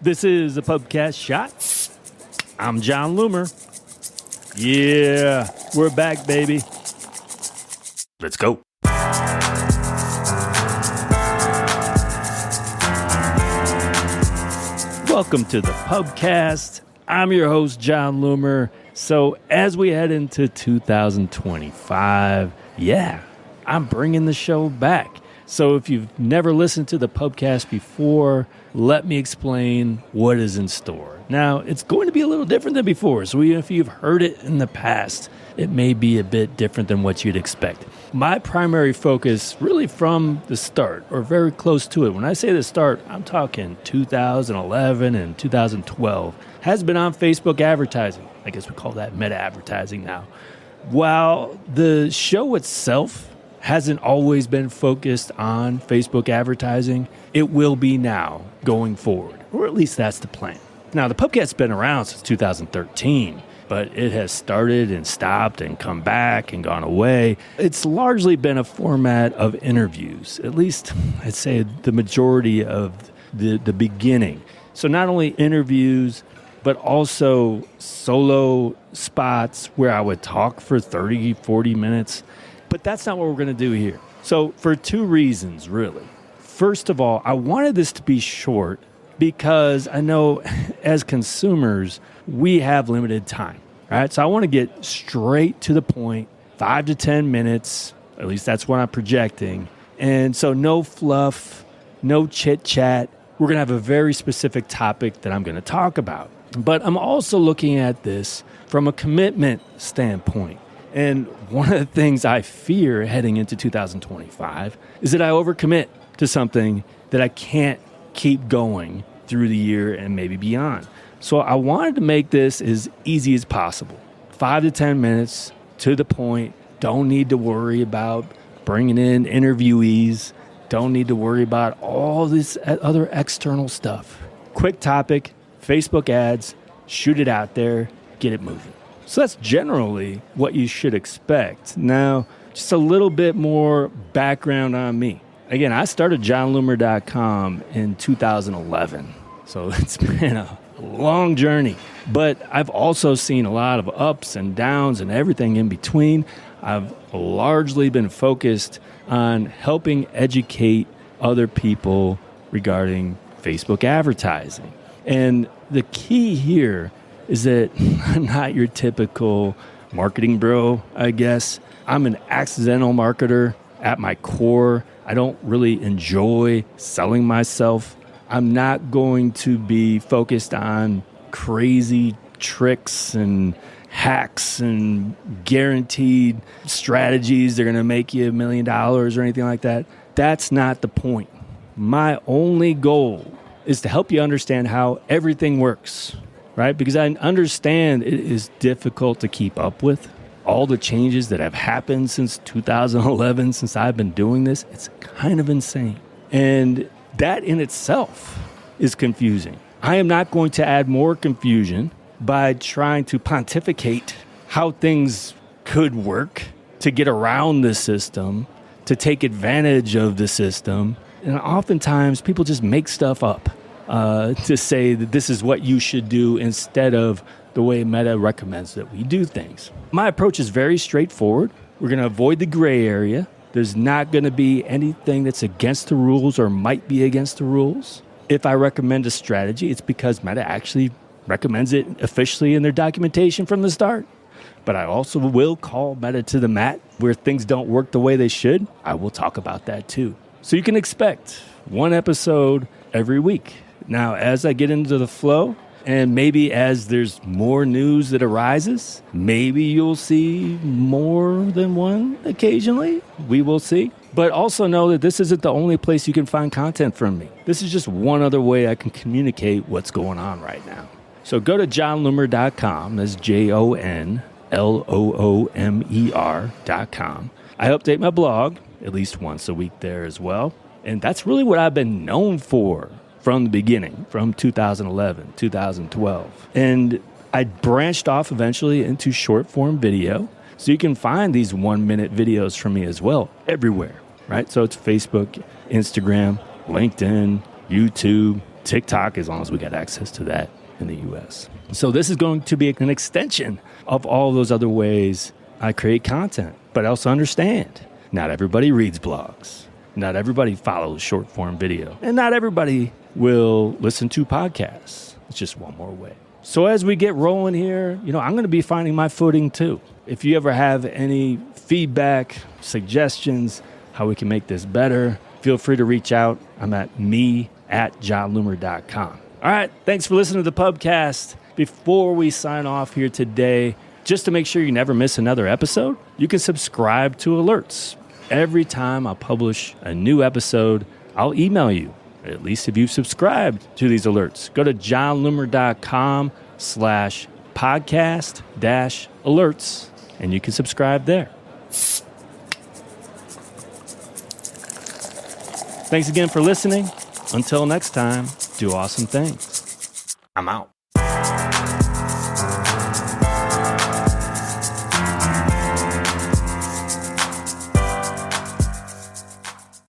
This is a Pubcast shot. I'm John Loomer. Yeah, we're back, baby. Let's go. Welcome to the Pubcast. I'm your host, John Loomer. So as we head into 2025, I'm bringing the show back. So if you've never listened to the Pubcast before, let me explain what is in store. Now, it's going to be a little different than before. So even if you've heard it in the past, it may be a bit different than what you'd expect. My primary focus, really from the start, or very close to it, when I say the start, I'm talking 2011 and 2012, has been on Facebook advertising. I guess we call that meta advertising now. While the show itself hasn't always been focused on Facebook advertising, it will be now going forward, or at least that's the plan. Now, the Pubcast's been around since 2013, but it has started and stopped and come back and gone away. It's largely been a format of interviews, at least I'd say the majority of the beginning. So not only interviews, but also solo spots where I would talk for 30, 40 minutes. But that's not what we're going to do here. So for two reasons, really. First of all, I wanted this to be short because I know as consumers, we have limited time, right? So I want to get straight to the point, 5 to 10 minutes, at least that's what I'm projecting. And so no fluff, no chit chat. We're going to have a very specific topic that I'm going to talk about. But I'm also looking at this from a commitment standpoint. And one of the things I fear heading into 2025 is that I overcommit to something that I can't keep going through the year and maybe beyond. So I wanted to make this as easy as possible. 5 to 10 minutes, to the point. Don't need to worry about bringing in interviewees. Don't need to worry about all this other external stuff. Quick topic, Facebook ads, shoot it out there, get it moving. So that's generally what you should expect. Now, just a little bit more background on me. Again, I started johnloomer.com in 2011. So it's been a long journey. But I've also seen a lot of ups and downs and everything in between. I've largely been focused on helping educate other people regarding Facebook advertising. And the key here is that I'm not your typical marketing bro, I guess. I'm an accidental marketer at my core. I don't really enjoy selling myself. I'm not going to be focused on crazy tricks and hacks and guaranteed strategies that are going to make you $1 million or anything like that. That's not the point. My only goal is to help you understand how everything works. Right? Because I understand it is difficult to keep up with all the changes that have happened since 2011, since I've been doing this. It's kind of insane. And that in itself is confusing. I am not going to add more confusion by trying to pontificate how things could work to get around the system, to take advantage of the system. And oftentimes people just make stuff up. To say that this is what you should do instead of the way Meta recommends that we do things. My approach is very straightforward. We're going to avoid the gray area. There's not going to be anything that's against the rules or might be against the rules. If I recommend a strategy, it's because Meta actually recommends it officially in their documentation from the start. But I also will call Meta to the mat where things don't work the way they should. I will talk about that too. So you can expect one episode every week. Now, as I get into the flow, and maybe as there's more news that arises, maybe you'll see more than one occasionally. We will see. But also know that this isn't the only place you can find content from me. This is just one other way I can communicate what's going on right now. So go to johnloomer.com. That's JONLOOMER.com. I update my blog at least once a week there as well. And that's really what I've been known for from the beginning, from 2011, 2012. And I branched off eventually into short form video. So you can find these 1-minute videos from me as well everywhere, right? So it's Facebook, Instagram, LinkedIn, YouTube, TikTok, as long as we got access to that in the US. So this is going to be an extension of all those other ways I create content. But also understand, not everybody reads blogs. Not everybody follows short form video. And not everybody will listen to podcasts. It's just one more way. So as we get rolling here, I'm going to be finding my footing too. If you ever have any feedback, suggestions, how we can make this better, feel free to reach out. I'm at me@johnloomer.com. All right, thanks for listening to the Pubcast. Before we sign off here today, just to make sure you never miss another episode, you can subscribe to alerts. Every time I publish a new episode, I'll email you, at least if you've subscribed to these alerts. Go to johnloomer.com/podcast-alerts, and you can subscribe there. Thanks again for listening. Until next time, do awesome things. I'm out.